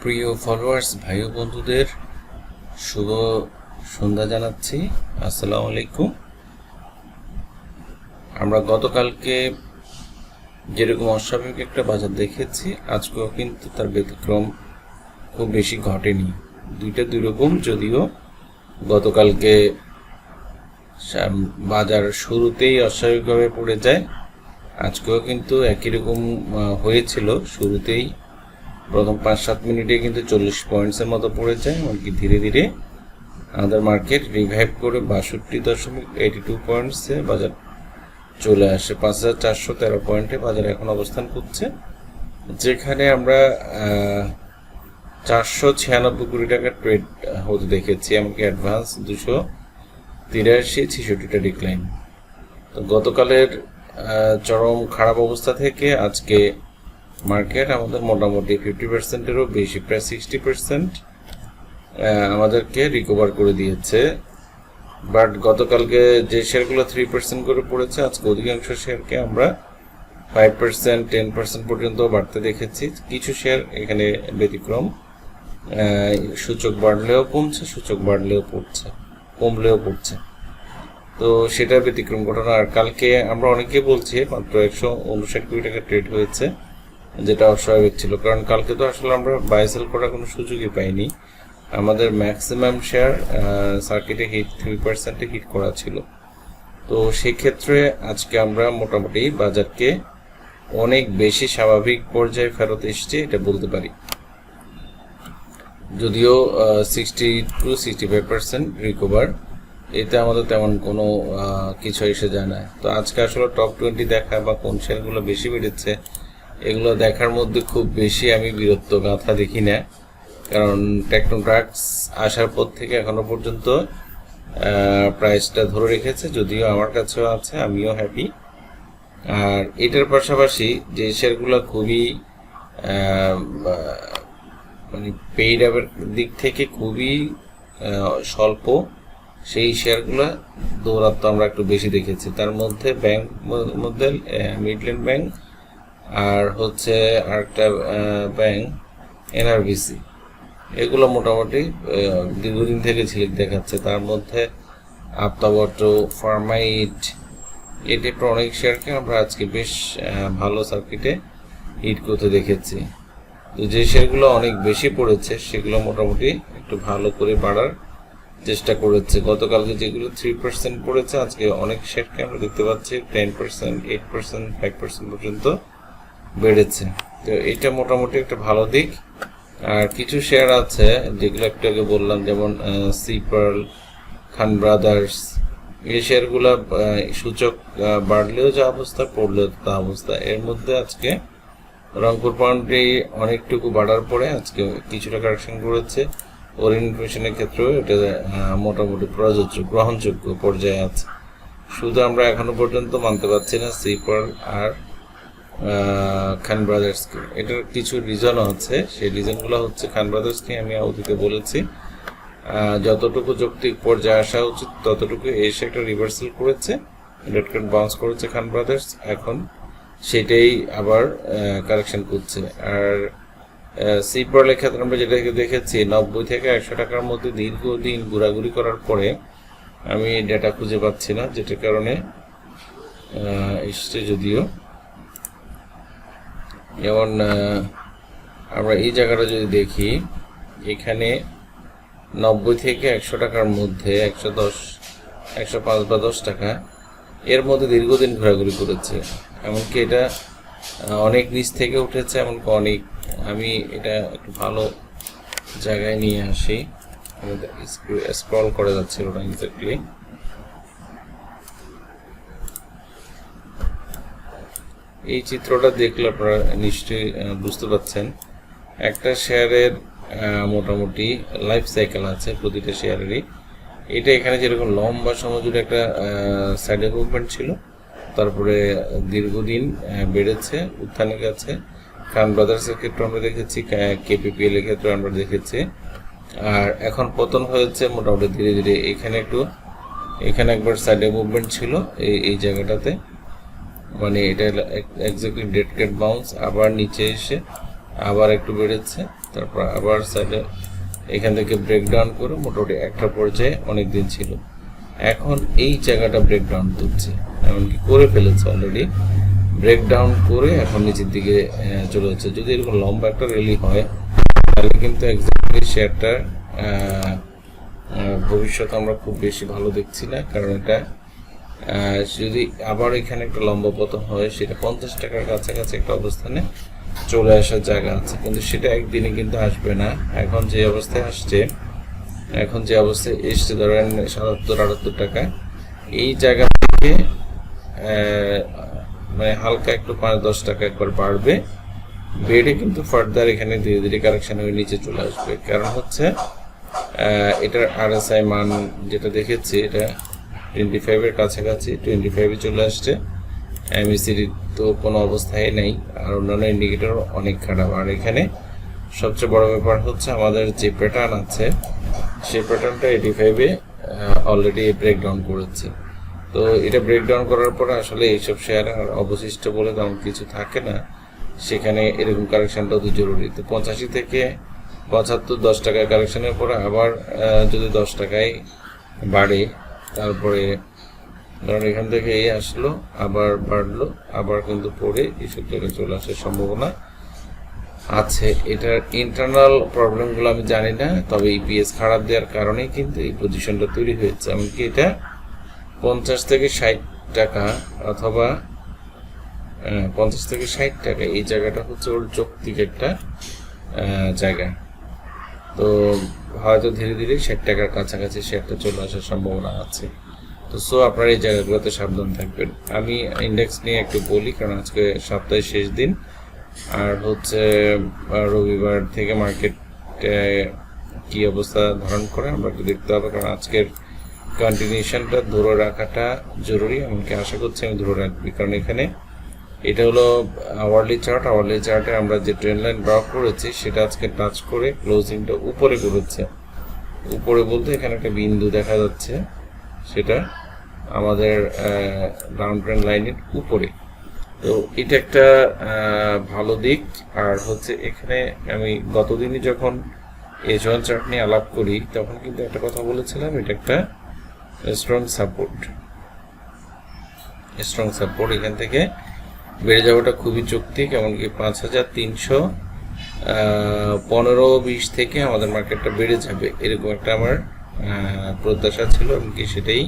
প্রিয় ফলোয়ার্স ভাই ও বন্ধুদের শুভ সন্ধ্যা জানাচ্ছি। আসসালামু আলাইকুম। আমরা গতকালকে যেরকম অস্বাভাবিক একটা বাজার দেখেছি, আজকেও কিন্তু তার ব্যতিক্রম খুব বেশি ঘটেনি। দুইটা দুই রকম, যদিও গতকালকে বাজার শুরুতেই অস্বাভাবিকভাবে পড়ে যায়, আজকেও কিন্তু একই রকম হয়েছিল। শুরুতেই প্রথম 5-7 মিনিটে কিন্তু 40 পয়েন্টসের মতো পড়ে যায়, এমনকি ধীরে ধীরে আমাদের মার্কেট রিভাইভ করে 62.82 পয়েন্টসে বাজার চলে আসে। 5413 পয়েন্টে বাজার এখন অবস্থান করছে, যেখানে আমরা 496 কোটি টাকার ট্রেড হতে দেখেছি, এমনকি অ্যাডভান্স 283-66টা ডিক্লাইন। তো গতকালের চরম খারাপ অবস্থা থেকে আজকে মার্কেট আমাদের মোটামুটি 50%-এরও বেশি, প্রায় 60% আমাদেরকে রিকভার করে দিয়েছে। বাট গতকালকে যে শেয়ারগুলো 3% করে পড়েছে, আজকে অধিকাংশ শেয়ারকে আমরা 5%, 10% পর্যন্ত বাড়তে দেখেছি। কিছু শেয়ার এখানে ব্যতিক্রম, সূচক বাড়লেও কমছে, সূচক বাড়লেও পড়ছে, কমলেও পড়ছে। তো সেটা ব্যতিক্রম ঘটনা। আর কালকে আমরা অনেকে বলছি মাত্র 159 কোটি টাকা ট্রেড হয়েছে, যেটা অস্বাভাবিক ছিল, কারণ কালকে তো আসলে আমরা বাই সেল করার কোনো সুযোগই পাইনি। আমাদের ম্যাক্সিমাম শেয়ার সার্কিটে 3%-এ হিট করা ছিল। তো সেক্ষেত্রে আজকে আমরা মোটামুটি বাজারকে অনেক বেশি স্বাভাবিক পর্যায়ে ফেরত এসেছে, এটা বলতে পারি। যদিও 60-65% রিকভার, এতে আমাদের তেমন কোনো কিছু এসে যায় না। তো আজকে আসলে টপ 20 দেখা বা কোন শেয়ারগুলো বেশি বেড়েছে এগুলো দেখার মধ্যে খুব বেশি আমি বিরক্ত গাঁথা দেখি না, কারণ টেকনোট্রাক্স আসার পর থেকে এখনো পর্যন্ত প্রাইসটা ধরে রেখেছে, যদিও আমার কাছেও আছে, আমিও হ্যাপি। আর এটার পাশাপাশি যে শেয়ারগুলো খুবই মানে পেইড আপের দিক থেকে খুবই স্বল্প, সেই শেয়ারগুলো দৌরাত্ম আমরা একটু বেশি দেখেছি। তার মধ্যে ব্যাংক মধ্যে মিডল্যান্ড ব্যাংক আর হচ্ছে আরেকটা ব্যাংক এনআরবিসি, এগুলো মোটামুটি দীর্ঘদিন থেকে ঝিলিক দেখাচ্ছে। তার মধ্যে আপ্তাবর্ত, ফার্মাইট, এই টাইপের অনেক শেয়ারকে আমরা আজকে বেশ ভালো সার্কিটে হিট করতে দেখেছি। তো যে শেয়ারগুলো অনেক বেশি পড়েছে সেগুলো মোটামুটি একটু ভালো করে বাড়ার চেষ্টা করেছে। গতকালকে যেগুলো 3% পড়েছে, আজকে অনেক শেয়ারকে আমরা দেখতে পাচ্ছি 10%, 8%, 5% পর্যন্ত বেড়েছে। তো এটা মোটামুটি একটা ভালো দিক। আর কিছু শেয়ার আছে যেগুলো একটু আগে বললাম, যেমন সিপার্ল, খান ব্রাদার্স, এই শেয়ারগুলো সূচক বাড়লেও যা অবস্থা, পড়লেও তা অবস্থা। এর মধ্যে আজকে রংপুর পাউন্ডে অনেকটুকু বাড়ার পরে আজকে কিছুটা কারেকশন করেছে। ওরিয়েন্টেশনের ক্ষেত্রেও এটা মোটামুটি প্রযোজ্য, গ্রহণযোগ্য পর্যায়ে আছে। শুধু আমরা এখনো পর্যন্ত মানতে পারছি না সিপার্ল আর খান ব্রাদার্সকে। এটার কিছু রিজনও আছে, সেই রিজনগুলো হচ্ছে খান ব্রাদার্সকে আমি অতীতে বলেছি যতটুকু যৌক্তিক পর্যায়ে আসা উচিত ততটুকু এসে একটা রিভার্সাল করেছে, ডেড কাট বাউন্স করেছে খান ব্রাদার্স, এখন সেটাই আবার কারেকশন করছে। আর সিপার্লের ক্ষেত্রে আমরা যেটা দেখেছি 90 থেকে 100 টাকার মধ্যে দীর্ঘদিন ঘোরাঘুরি করার পরে আমি ডেটা খুঁজে পাচ্ছি না, যেটার কারণে এসছে। যদিও যেমন আমরা এই জায়গাটা যদি দেখি, এখানে 90 থেকে 100 টাকার মধ্যে 110, 105 বা 10 টাকা এর মধ্যে দীর্ঘদিন ঘোরাঘুরি করেছে, এমনকি এটা অনেক নিচ থেকে উঠেছে, এমনকি অনেক। আমি এটা একটু ভালো জায়গায় নিয়ে আসি, স্ক্রল করে যাচ্ছে ওটা এক্স্যাক্টলি। এই চিত্রটা দেখলে আপনারা নিশ্চয়ই বুঝতে পারছেন একটা শেয়ারের মোটামুটি লাইফ সাইকেল আছে প্রতিটা শেয়ারেরই। এটা এখানে যেরকম লম্বা সময় জুড়ে একটা সাইড মুভমেন্ট ছিল, তারপরে দীর্ঘদিন বেড়েছে, উত্থানে গেছে। খান ব্রাদার্সের ক্ষেত্রে আমরা দেখেছি, কেপিপিএল এর ক্ষেত্রে আমরা দেখেছি, আর এখন পতন হয়েছে মোটামুটি ধীরে ধীরে। এখানে একবার সাইডে মুভমেন্ট ছিল এই জায়গাটাতে, মানে এটা এক্স্যাক্টলি ডেড ক্যাট বাউন্স, আবার নিচে এসে আবার একটু বেড়েছে, তারপর আবার সাইডে এখান থেকে ব্রেকডাউন করে মোটামুটি একটা পর্যায়ে অনেক দিন ছিল। এখন এই জায়গাটা ব্রেকডাউন তুলছে, এমনকি করে ফেলেছে অলরেডি, ব্রেকডাউন করে এখন নিচের দিকে চলে যাচ্ছে। যদি এরকম লম্বা একটা র্যালি হয় তাহলে কিন্তু এক্স্যাক্টলি শেয়ারটা ভবিষ্যৎ আমরা খুব বেশি ভালো দেখছি না, কারণ এটা যদি আবার এখানে একটা লম্বা পতন হয় সেটা 50 টাকার কাছাকাছি একটা অবস্থানে চলে আসার জায়গা আছে, কিন্তু সেটা একদিনে কিন্তু আসবে না। এখন যে অবস্থায় এসছে ধরেন 77-78 টাকা, এই জায়গা থেকে মানে হালকা একটু 5-10 টাকা একবার বাড়বে, বেড়ে কিন্তু ফার্দার এখানে ধীরে ধীরে কারেকশন হয়ে নিচে চলে আসবে। কারণ হচ্ছে এটার RSI মান যেটা দেখেছি এটা 25 এর কাছাকাছি, 25 এ চলে আসছে। MACD তো কোনো অবস্থায় নেই, আর অন্যান্য ইন্ডিকেটর অনেক খারাপ। আর এখানে সবচেয়ে বড় ব্যাপার হচ্ছে আমাদের যে প্যাটার্ন আছে সেই প্যাটার্নটা 85 এ অলরেডি ব্রেকডাউন করেছে। তো এটা ব্রেকডাউন করার পরে আসলে এইসব শেয়ার আর অবশিষ্ট বলে তেমন কিছু থাকে না, সেখানে এরকম কারেকশনটা তো জরুরি। তো 85 থেকে 75 10 টাকার কারেকশনের পরে আবার যদি 10 টাকায় বাড়ে, তারপরে ধরুন এখান থেকে এই আসলো, আবার বাড়লো, আবার কিন্তু পরে এইসব জায়গায় চলে আসার সম্ভাবনা আছে। এটার ইন্টারনাল প্রবলেমগুলো আমি জানি না, তবে EPS খারাপ দেওয়ার কারণেই কিন্তু এই পজিশনটা তৈরি হয়েছে। এমনকি এটা 50 থেকে 60 টাকা অথবা 50 থেকে 60 টাকা, এই জায়গাটা হচ্ছে ওর যৌক্তিক একটা জায়গা। তো হয়তো ধীরে ধীরে 60 টাকার কাছাকাছি শেয়ারটা চলে আসার সম্ভাবনা আছে। তো আপনারা এই জায়গাগুলোতে সাবধান থাকবেন। আমি ইন্ডেক্স নিয়ে একটু বলি, কারণ আজকে সপ্তাহের শেষ দিন, আর হচ্ছে রবিবার থেকে মার্কেট কি অবস্থা ধারণ করে আমরা একটু দেখতে হবে, কারণ আজকের কন্টিনিউশনটা ধরে রাখাটা জরুরি। এমনকি আশা করছি আমি ধরে রাখবি, কারণ এখানে এটা হলো আওয়ারলি চার্টে আমরা যে ট্রেন্ড লাইন ড্র করেছি সেটা আজকে টাচ করে ক্লোজিংটা উপরে করেছে। উপরে বলতে এখানে একটা বিন্দু দেখা যাচ্ছে, সেটা আমাদের ডাউন ট্রেন্ড লাইনের উপরে। তো এটা একটা ভালো দিক। আর হচ্ছে এখানে আমি গতদিনই যখন H1 চার্ট নিয়ে আলাপ করি তখন কিন্তু একটা কথা বলেছিলাম, এটা একটা স্ট্রং সাপোর্ট, এখান থেকে বেড়ে যাওয়াটা খুবই যৌক্তিক। এমনকি 5315-20 থেকে আমাদের মার্কেটটা বেড়ে যাবে এরকম একটা আমার প্রত্যাশা ছিল, এমনকি সেটাই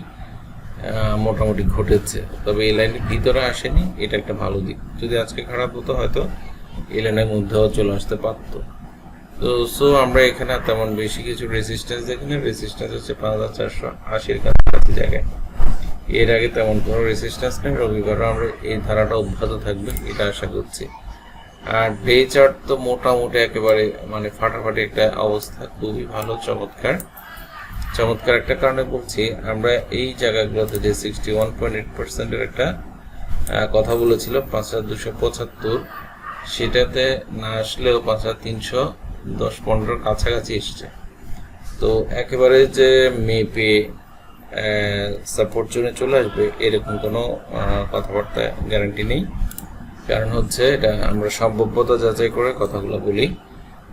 মোটামুটি ঘটেছে। তবে এই লাইনের ভিতরে আসেনি, এটা একটা ভালো দিক। যদি আজকে খারাপ হতো হয়তো এই লাইনের মধ্যেও চলে আসতে পারতো। তো আমরা এখানে তেমন বেশি কিছু রেজিস্ট্যান্স দেখি না, রেজিস্ট্যান্স হচ্ছে 5480-এর কাছাকাছি জায়গায়। এর আগে তেমন কোনো রেজিস্ট্যান্স নেই। রবিবারও আমরা এই ধারাটা অব্যাহত থাকবে এটা আশা করছি। আর ডে চার্ট তো মোটামুটি একেবারে মানে ফাটাফাটি একটা অবস্থা, খুবই ভালো, চমৎকার একটা কারণে বলছি। আমরা এই জায়গাগুলোতে যে 61.8%-এর একটা কথা বলেছিল 5275, সেটাতে না আসলেও 5310-15 কাছাকাছি এসছে। তো একেবারে যে মেপে সাপোর্ট জোনে চলে আসবে এরকম কোনো কথাবার্তা গ্যারান্টি নেই, কারণ হচ্ছে এটা আমরা সম্ভাব্যতা যাচাই করে কথাগুলো বলি।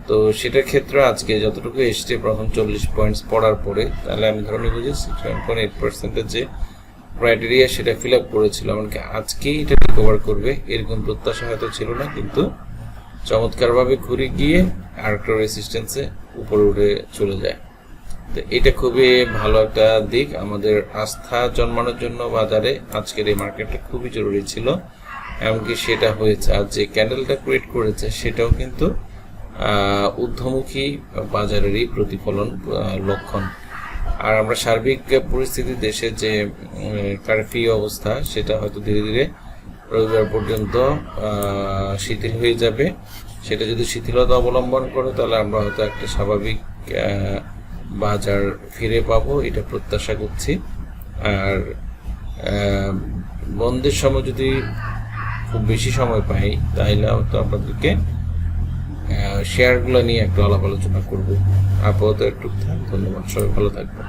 তো সেটার ক্ষেত্রে আজকে যতটুকু এসছে প্রথম 40 পয়েন্টস পড়ার পরে, তাহলে আমি ধরে নিব যে 61.8%-এর যে ক্রাইটেরিয়া সেটা ফিল আপ করেছিল, এমনকি আজকেই এটা রিকভার করবে এরকম প্রত্যাশা হয়তো ছিল না, কিন্তু চমৎকারভাবে ঘুরে গিয়ে আর একটা রেসিস্টেন্সে উপরে উঠে চলে যায়। তো এটা খুবই ভালো একটা দিক। আমাদের আস্থা জন্মানোর জন্য বাজারে আজকের এই মার্কেটটা খুবই জরুরি ছিল, এমনকি সেটা হয়েছে। আর যে ক্যান্ডেলটা ক্রিয়েট করেছে সেটাও কিন্তু ঊর্ধ্বমুখী বাজারেরই প্রতিফলন লক্ষণ। আর আমরা সার্বিক পরিস্থিতি দেশের যে কারফিউ অবস্থা সেটা হয়তো ধীরে ধীরে রবিবার পর্যন্ত শিথিল হয়ে যাবে। সেটা যদি শিথিলতা অবলম্বন করে তাহলে আমরা হয়তো একটা স্বাভাবিক বাজার ফিরে পাবো, এটা প্রত্যাশা করছি। আর বন্ধের সময় যদি খুব বেশি সময় পাই তাহলে হয়তো আপনাদেরকে শেয়ারগুলো নিয়ে একটু আলাপ আলোচনা করবো। আপাতত একটু ধন্যবাদ, সবাই ভালো থাকবেন।